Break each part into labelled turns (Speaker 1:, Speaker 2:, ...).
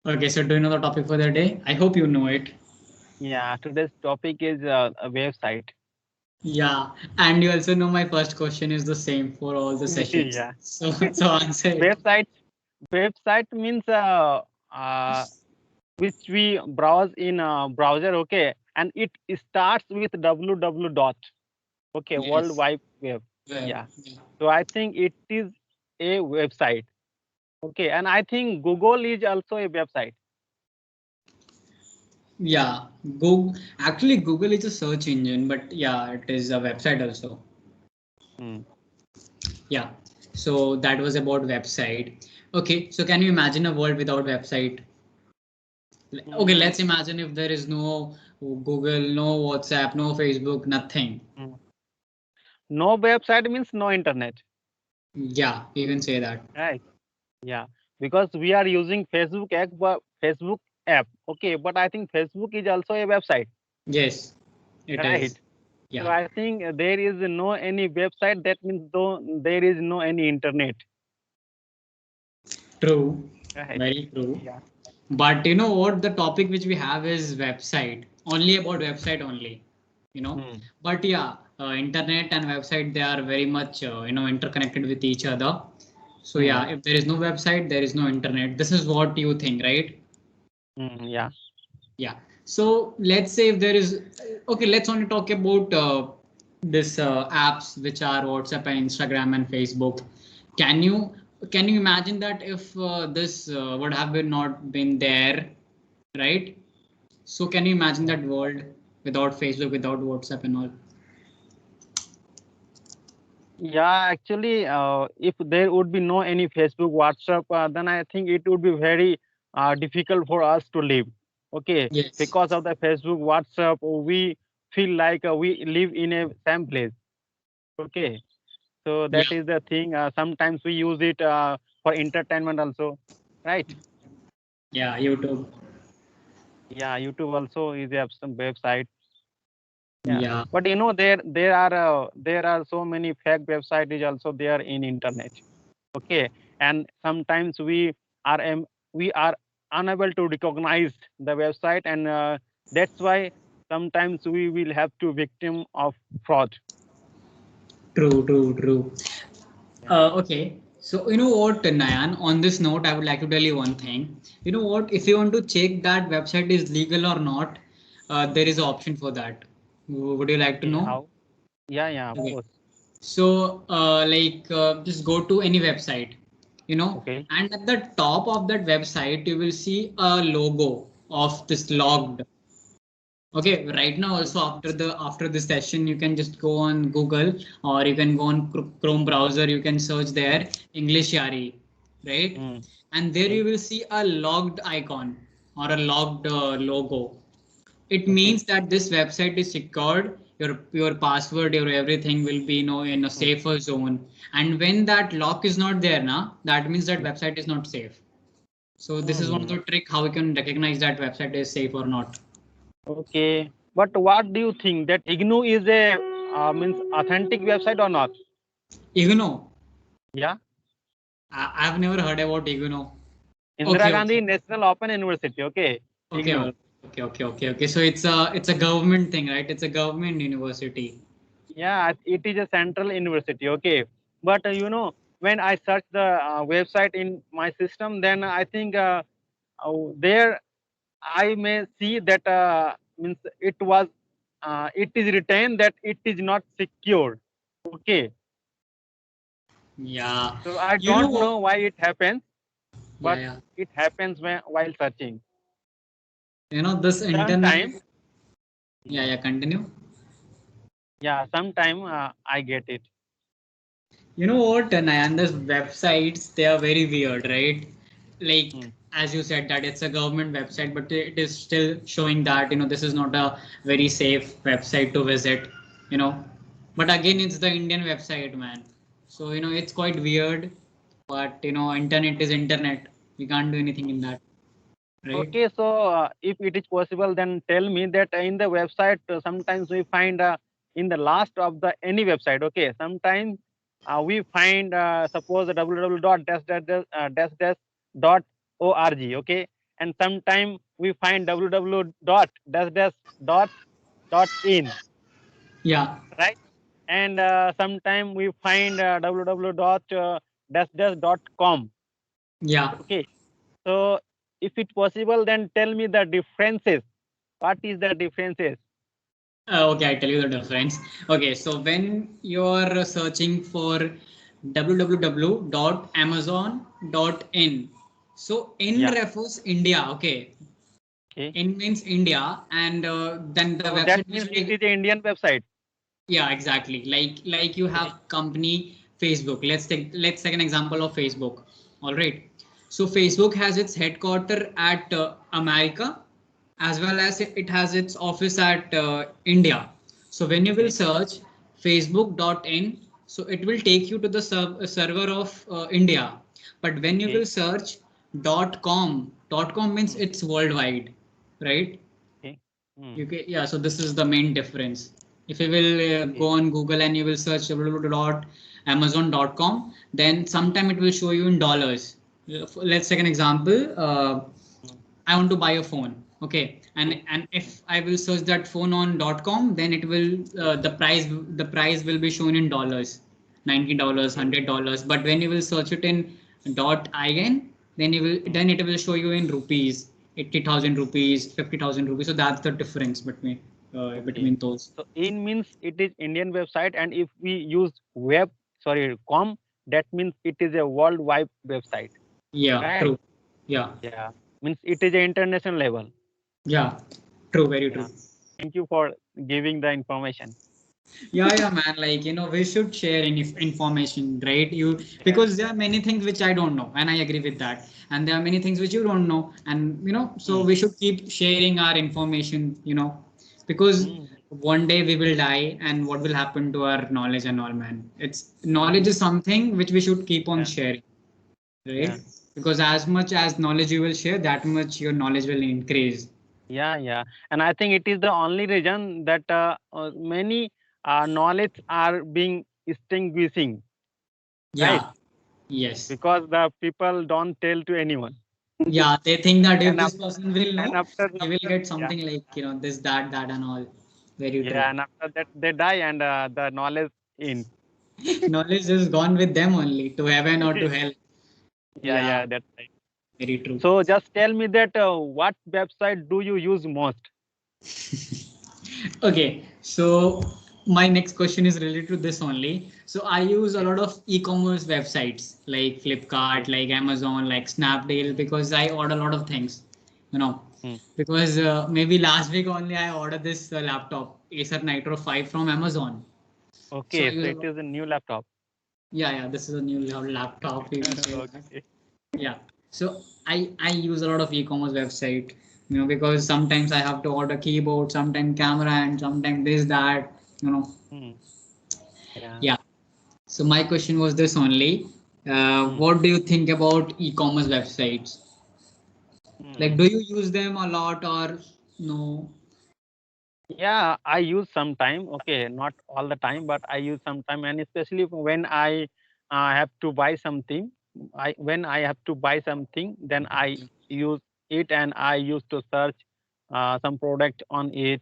Speaker 1: Okay, so do you know the topic for the day? I hope you know it.
Speaker 2: Yeah, today's topic is a website.
Speaker 1: Yeah, and you also know my first question is the same for all the sessions.
Speaker 2: Yeah.
Speaker 1: So answer it.
Speaker 2: Website website means which we browse in a browser, okay, and it starts with www dot, okay, World
Speaker 1: Yes.
Speaker 2: Wide Web.
Speaker 1: Well,
Speaker 2: Yeah.
Speaker 1: yeah.
Speaker 2: So I think it is a website. Okay, and I think Google is also a website.
Speaker 1: Yeah. Google actually Google is a search engine, but yeah, it is a website also.
Speaker 2: Hmm.
Speaker 1: Yeah. So that was about website. Okay, so can you imagine a world without website? Okay,
Speaker 2: Hmm.
Speaker 1: let's imagine if there is no Google, no WhatsApp, no Facebook, nothing.
Speaker 2: Hmm. No website means no internet,
Speaker 1: Yeah, you can say that.
Speaker 2: right? Yeah, because we are using Facebook app, okay, but I think Facebook is also a website,
Speaker 1: Yes, it
Speaker 2: right?
Speaker 1: is.
Speaker 2: So
Speaker 1: Yeah,
Speaker 2: I think there is no any website. That means though there is no any internet,
Speaker 1: true.
Speaker 2: right?
Speaker 1: Very true.
Speaker 2: Yeah.
Speaker 1: But you know what? The topic which we have is website, only about website only, you know.
Speaker 2: Hmm.
Speaker 1: But yeah, internet and website, they are very much, interconnected with each other. So
Speaker 2: Hmm.
Speaker 1: yeah, if there is no website, there is no internet. This is what you think, right?
Speaker 2: Hmm. Yeah.
Speaker 1: Yeah. So let's say if there is, okay, let's only talk about this apps which are WhatsApp and Instagram and Facebook. Can you can you imagine that if this would have been not been there, right? So can you imagine
Speaker 2: Yeah.
Speaker 1: that world without Facebook, without WhatsApp and all?
Speaker 2: Yeah, actually, if there would be no any Facebook, WhatsApp, then I think it would be very difficult for us to live. Okay,
Speaker 1: Yes.
Speaker 2: because of the Facebook, WhatsApp, we feel like we live in a same place. Okay, so
Speaker 1: Yeah.
Speaker 2: that is the thing. Sometimes we use it for entertainment also, right?
Speaker 1: Yeah. YouTube.
Speaker 2: Yeah, YouTube also is a some website. Yeah,
Speaker 1: Yeah.
Speaker 2: but there are so many fake websites is also there in internet. Okay, and sometimes we are unable to recognize the website, and that's why sometimes we will have to victim of fraud.
Speaker 1: True. True. True.
Speaker 2: Yeah.
Speaker 1: Okay. So you know what, Nayan, on this note, I would like to tell you one thing. You know what, if you want to check that website is legal or not, there is an option for that. Would you like to
Speaker 2: Okay,
Speaker 1: know?
Speaker 2: how? Yeah, of
Speaker 1: Okay.
Speaker 2: course.
Speaker 1: So, just go to any website,
Speaker 2: Okay.
Speaker 1: and at the top of that website, you will see a logo of this logged. Okay, right now
Speaker 2: Okay.
Speaker 1: also after this session, you can just go on Google or you can go on Chrome browser. You can search there English Yari, right?
Speaker 2: Hmm.
Speaker 1: And there
Speaker 2: Okay.
Speaker 1: you will see a logged icon or a logged logo. It
Speaker 2: Okay.
Speaker 1: means that this website is secured. Your password, your everything will be in a
Speaker 2: Hmm.
Speaker 1: safer zone. And when that lock is not there now, that means that
Speaker 2: Hmm.
Speaker 1: website is not safe. So this is one of
Speaker 2: Hmm.
Speaker 1: the trick how we can recognize that website is safe or not.
Speaker 2: Okay. But what do you think that IGNU is a means authentic website or not?
Speaker 1: Ignore.
Speaker 2: Yeah.
Speaker 1: I've never heard about Iguno.
Speaker 2: Indira
Speaker 1: Okay, okay,
Speaker 2: Gandhi National Open University. Okay.
Speaker 1: okay,
Speaker 2: IGNU.
Speaker 1: okay. So it's a government thing, right? It's a government university.
Speaker 2: Yeah, it is a central university. Okay, but when I search the website in my system, then I think there I may see that means it is written that it is not secured. Okay,
Speaker 1: Yeah,
Speaker 2: so I
Speaker 1: you know
Speaker 2: don't
Speaker 1: what?
Speaker 2: know why it happens,
Speaker 1: Yeah,
Speaker 2: but
Speaker 1: yeah.
Speaker 2: it happens while searching.
Speaker 1: This internet.
Speaker 2: Sometime,
Speaker 1: Yeah, yeah. Continue.
Speaker 2: yeah, sometime I get it.
Speaker 1: You know what, Nayanda's websites, they are very weird, right? Like,
Speaker 2: Hmm.
Speaker 1: as you said, that it's a government website, but it is still showing that, this is not a very safe website to visit, you know. But again, it's the Indian website, man. So, it's quite weird, but, internet is internet. We can't do anything in that, right?
Speaker 2: Okay, so if it is possible, then tell me that in the website, sometimes we find in the last of the any website, okay, sometimes we find suppose www dot dash dash dash dot org, okay, and sometime we find www.in,
Speaker 1: Yeah.
Speaker 2: right? And sometime we find www.com.
Speaker 1: Yeah.
Speaker 2: Okay, so if it's possible, then tell me the differences. What is the differences?
Speaker 1: Okay, I tell you the difference. Okay, so when you're searching for www.amazon.in, so in
Speaker 2: Yeah.
Speaker 1: refers India. Okay,
Speaker 2: Okay.
Speaker 1: in means India, and then the
Speaker 2: So that
Speaker 1: website
Speaker 2: means
Speaker 1: which
Speaker 2: it
Speaker 1: will,
Speaker 2: is an Indian website.
Speaker 1: yeah, exactly. Like you
Speaker 2: Okay.
Speaker 1: have company Facebook. Let's take an example of Facebook. All right. So Facebook has its headquarter at America, as well as it has its office at India. So when you will
Speaker 2: Okay.
Speaker 1: search facebook.in, so it will take you to the server of India. But when you
Speaker 2: Okay.
Speaker 1: will search .com means
Speaker 2: Hmm.
Speaker 1: it's worldwide, right?
Speaker 2: Okay. Hmm.
Speaker 1: You can, yeah, so this is the main difference. If you will go
Speaker 2: Okay.
Speaker 1: on Google and you will search www.amazon.com, then sometime it will show you in dollars. Let's take an example.
Speaker 2: Hmm.
Speaker 1: I want to buy a phone. Okay,
Speaker 2: Okay.
Speaker 1: and
Speaker 2: Hmm.
Speaker 1: if I will search that phone on .com, then it will the price will be shown in dollars, $90,
Speaker 2: Okay.
Speaker 1: $100. But when you will search it in .in,
Speaker 2: Hmm.
Speaker 1: then it will show you in rupees, 80,000 rupees, 50,000 rupees. So that's the difference
Speaker 2: Okay.
Speaker 1: between those.
Speaker 2: So in means it is Indian website, and if we use com, that means it is a worldwide website,
Speaker 1: Yeah,
Speaker 2: right?
Speaker 1: true. Yeah,
Speaker 2: Yeah. Means it is a international level.
Speaker 1: yeah, true, very
Speaker 2: Yeah.
Speaker 1: true.
Speaker 2: Thank you for giving the information.
Speaker 1: Yeah, man. Like, we should share any information, right?
Speaker 2: Yeah.
Speaker 1: Because there are many things which I don't know, and I agree with that. And there are many things which you don't know, and so
Speaker 2: Hmm.
Speaker 1: we should keep sharing our information, because
Speaker 2: Hmm.
Speaker 1: one day we will die, and what will happen to our knowledge and all, man? It's
Speaker 2: Hmm.
Speaker 1: knowledge is something which we should keep on
Speaker 2: Yeah.
Speaker 1: sharing,
Speaker 2: Yeah.
Speaker 1: right? Because as much as knowledge you will share, that much your knowledge will increase.
Speaker 2: Yeah, yeah. And I think it is the only reason that many knowledge are being extinguishing, right?
Speaker 1: Yeah. Yes.
Speaker 2: Because the people don't tell to anyone.
Speaker 1: Yeah, they think that if
Speaker 2: And
Speaker 1: this
Speaker 2: after
Speaker 1: person will
Speaker 2: and
Speaker 1: know,
Speaker 2: after
Speaker 1: he will get
Speaker 2: yeah,
Speaker 1: something like, this, that, and all. Very
Speaker 2: yeah,
Speaker 1: true.
Speaker 2: and after that they die and the knowledge in.
Speaker 1: Knowledge is gone with them only to heaven or to hell.
Speaker 2: Yeah,
Speaker 1: Yeah,
Speaker 2: yeah, that's right.
Speaker 1: very true.
Speaker 2: So just tell me that what website do you use most?
Speaker 1: Okay, so my next question is related to this only. So I use a
Speaker 2: Okay.
Speaker 1: lot of e-commerce websites like Flipkart,
Speaker 2: Okay.
Speaker 1: like Amazon, like Snapdeal, because I order a lot of things, you know.
Speaker 2: Hmm.
Speaker 1: Because maybe last week only I ordered this laptop, Acer Nitro 5 from Amazon. So I
Speaker 2: Okay, so
Speaker 1: use a
Speaker 2: it
Speaker 1: lot.
Speaker 2: is a new laptop.
Speaker 1: Yeah, this is a new laptop. We will say that.
Speaker 2: Okay.
Speaker 1: Yeah. So I use a lot of e-commerce website, because sometimes I have to order keyboard, sometimes camera, and sometimes this that, you know.
Speaker 2: Hmm. Yeah.
Speaker 1: Yeah. So my question was this only.
Speaker 2: Hmm.
Speaker 1: What do you think about e-commerce websites? Like,
Speaker 2: Hmm.
Speaker 1: do you use them a lot or no?
Speaker 2: Yeah, I use sometime. Okay, not all the time, but I use sometime, and especially when I have to buy something. When I have to buy something, then I use it, and I used to search some product on it.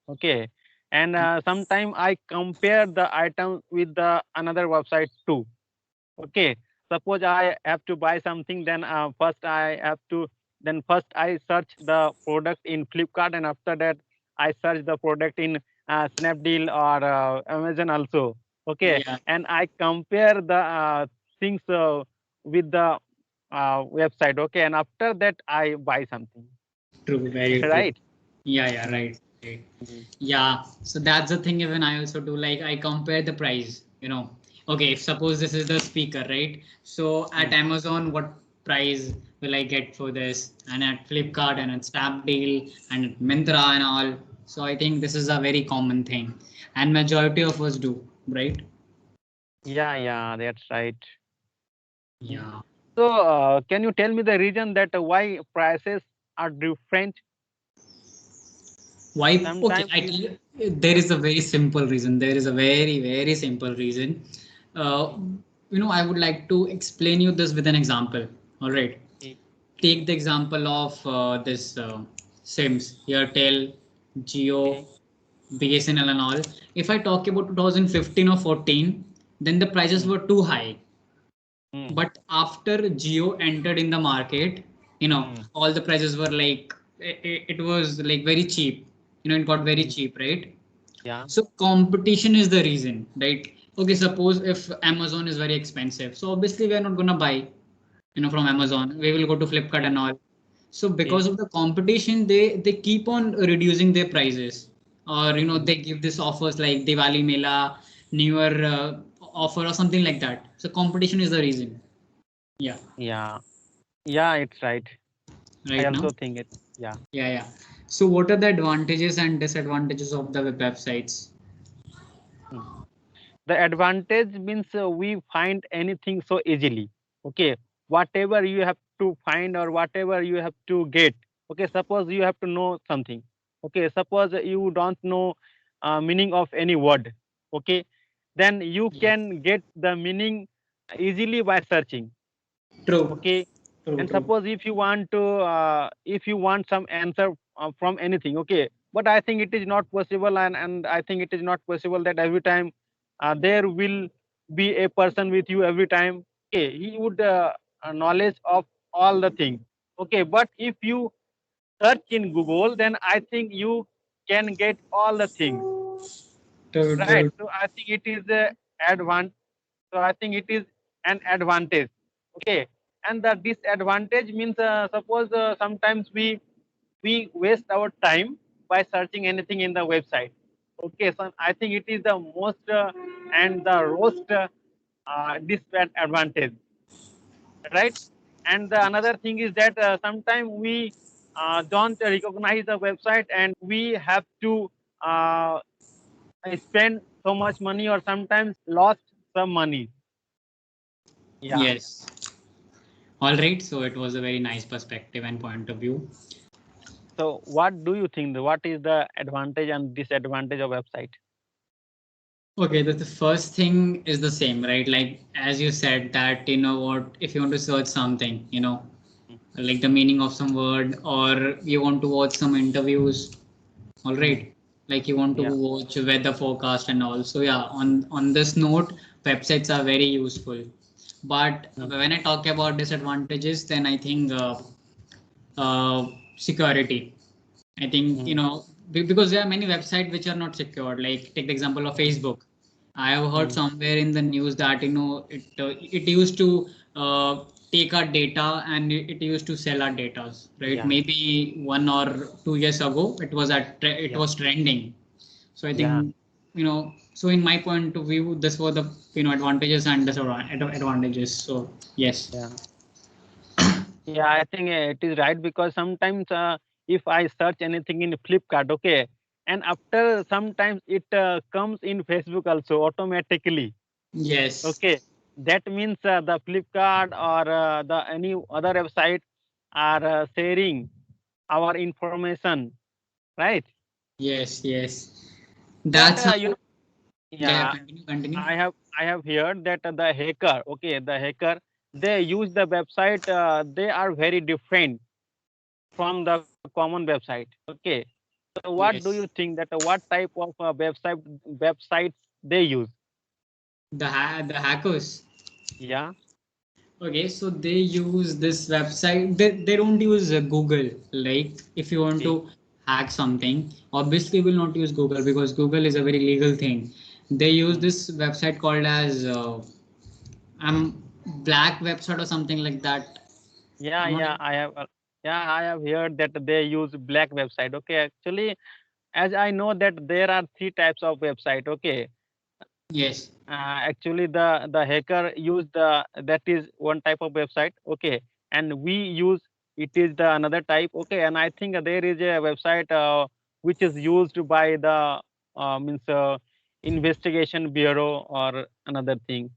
Speaker 2: Okay, and sometime I compare the item with the another website too. Okay, suppose I have to buy something, then first I search the product in Flipkart, and after that I search the product in Snapdeal or Amazon also. Okay,
Speaker 1: Yeah,
Speaker 2: and I compare the things with the website. Okay, and after that I buy something.
Speaker 1: true, very true.
Speaker 2: Right.
Speaker 1: Yeah,
Speaker 2: Mm,
Speaker 1: right, right.
Speaker 2: mm,
Speaker 1: Yeah, so that's the thing. Even I also do, like, I compare the price. Okay, if suppose this is the speaker, right? So at
Speaker 2: mm.
Speaker 1: Amazon, what price will I get for this? And at Flipkart and at Snapdeal and at Myntra and all. So I think this is a very common thing, and majority of us do, right?
Speaker 2: Yeah, yeah, that's right. Mm.
Speaker 1: Yeah.
Speaker 2: So, can you tell me the reason that why prices are different?
Speaker 1: Why? Okay,
Speaker 2: Sometimes
Speaker 1: I tell you, there
Speaker 2: yeah.
Speaker 1: is a very simple reason. There is a very, very simple reason. Uh,
Speaker 2: Okay.
Speaker 1: I would like to explain you this with an example. All right.
Speaker 2: Okay.
Speaker 1: take the example of this SIMs, Airtel,
Speaker 2: Okay.
Speaker 1: Geo, BSNL and all. If I talk about 2015 or 14, then the prices
Speaker 2: Mm.
Speaker 1: were too high.
Speaker 2: Mm.
Speaker 1: But after Geo entered in the market,
Speaker 2: Mm.
Speaker 1: all the prices were like it was like very cheap. It got very
Speaker 2: Mm.
Speaker 1: cheap, right?
Speaker 2: Yeah.
Speaker 1: So competition is the reason, right? Okay, suppose if Amazon is very expensive, so obviously we are not gonna buy, from
Speaker 2: Mm.
Speaker 1: Amazon. We will go to Flipkart
Speaker 2: Okay.
Speaker 1: and all. So because
Speaker 2: Okay.
Speaker 1: of the competition, they keep on reducing their prices, or
Speaker 2: Mm.
Speaker 1: they give this offers like Diwali Mela, New Year offer or something like that. So competition is the reason. Yeah,
Speaker 2: Yeah. Yeah, it's right. I
Speaker 1: right now.
Speaker 2: also think it. Yeah.
Speaker 1: Yeah, yeah. So what are the advantages and disadvantages of the websites?
Speaker 2: Mm. The advantage means we find anything so easily. Okay. Whatever you have to find or whatever you have to get. Okay. Suppose you have to know something. Okay. Suppose you don't know meaning of any word. Okay. Then you
Speaker 1: Yeah.
Speaker 2: can get the meaning easily by searching.
Speaker 1: True,
Speaker 2: Okay.
Speaker 1: true,
Speaker 2: And
Speaker 1: true.
Speaker 2: suppose if you want some answer from anything, okay, but I think it is not possible, and I think it is not possible that every time there will be a person with you every time. Okay, he would knowledge of all the things. Okay, but if you search in Google, then I think you can get all the things,
Speaker 1: True,
Speaker 2: right?
Speaker 1: true.
Speaker 2: So I think it is a advantage. So I think it is an advantage. Okay, and the disadvantage means suppose sometimes we waste our time by searching anything in the website. Okay, so I think it is the most and the worst disadvantage, right? And the another thing is that sometimes we don't recognize the website, and we have to uh, spend so much money or sometimes lost some money. Yeah.
Speaker 1: Yes. All right. So it was a very nice perspective and point of view.
Speaker 2: So what do you think? What is the advantage and disadvantage of website?
Speaker 1: Okay, the first thing is the same, right? Like as you said that, what, if you want to search something,
Speaker 2: Mm.
Speaker 1: like the meaning of some word, or you want to watch some interviews, all
Speaker 2: Mm.
Speaker 1: right, like you want to
Speaker 2: Yeah.
Speaker 1: watch weather forecast and all. So yeah, on this note, websites are very useful. But
Speaker 2: Mm.
Speaker 1: when I talk about disadvantages, then I think uh, security. I think,
Speaker 2: Mm.
Speaker 1: because there are many websites which are not secured. Like take the example of
Speaker 2: Mm.
Speaker 1: Facebook. I have heard
Speaker 2: Mm.
Speaker 1: somewhere in the news that it used to take our data, and it used to sell our data, right?
Speaker 2: Yeah.
Speaker 1: Maybe 1 or 2 years ago, it
Speaker 2: Yeah.
Speaker 1: was trending. So I
Speaker 2: Yeah.
Speaker 1: think, so in my point of view, this were the advantages and disadvantages. So yes.
Speaker 2: Yeah. Yeah. I think it is right because sometimes if I search anything in Flipkart, okay, and after sometimes it comes in Facebook also automatically.
Speaker 1: Yes.
Speaker 2: Okay, that means the Flipkart or the any other website are sharing our information, right?
Speaker 1: Yes. Yes.
Speaker 2: But
Speaker 1: That's how. Yeah. Yeah.
Speaker 2: yeah,
Speaker 1: Continue. Continue.
Speaker 2: I have heard that the hacker, okay, the hacker, they use the website. They are very different from the common website. Okay, so what do you
Speaker 1: Yes.
Speaker 2: think that what type of websites they use?
Speaker 1: The hackers.
Speaker 2: Yeah.
Speaker 1: Okay, so they use this website. They don't use Google. Like if you want
Speaker 2: Okay.
Speaker 1: to hack something, obviously will not use Google because Google is a very legal thing. They use
Speaker 2: Mm.
Speaker 1: this website called as black website or something like that.
Speaker 2: Yeah,
Speaker 1: I'm not
Speaker 2: yeah,
Speaker 1: able.
Speaker 2: I have heard that they use black website. Okay, actually, as I know that there are three types of website. Okay,
Speaker 1: Yes.
Speaker 2: actually, the hacker used the that is one type of website. Okay, and we use it is the another type. Okay, and I think there is a website which is used by the means investigation bureau or another thing.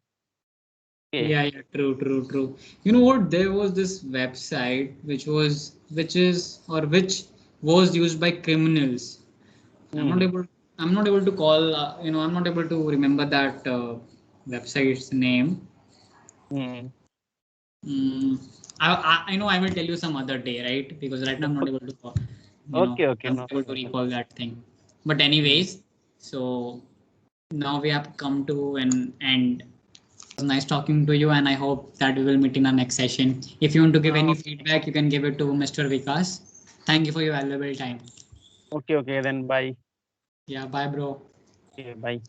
Speaker 2: Okay.
Speaker 1: Yeah, yeah, true, true, true. You know what? There was this website which was used by criminals. I'm not
Speaker 2: Hmm.
Speaker 1: able. I'm not able to call. I'm not able to remember that website's name.
Speaker 2: Hmm.
Speaker 1: Mm, I know I will tell you some other day, right? Because right now I'm not able to,
Speaker 2: Okay, okay,
Speaker 1: I'm
Speaker 2: no
Speaker 1: not able to
Speaker 2: problem.
Speaker 1: recall that thing. But anyways, so now we have come to an end. It was nice talking to you, and I hope that we will meet in our next session. If you want to give any feedback, you can give it to Mr. Vikas. Thank you for your valuable time.
Speaker 2: Okay, okay, then bye.
Speaker 1: Yeah, bye, bro.
Speaker 2: Okay, bye.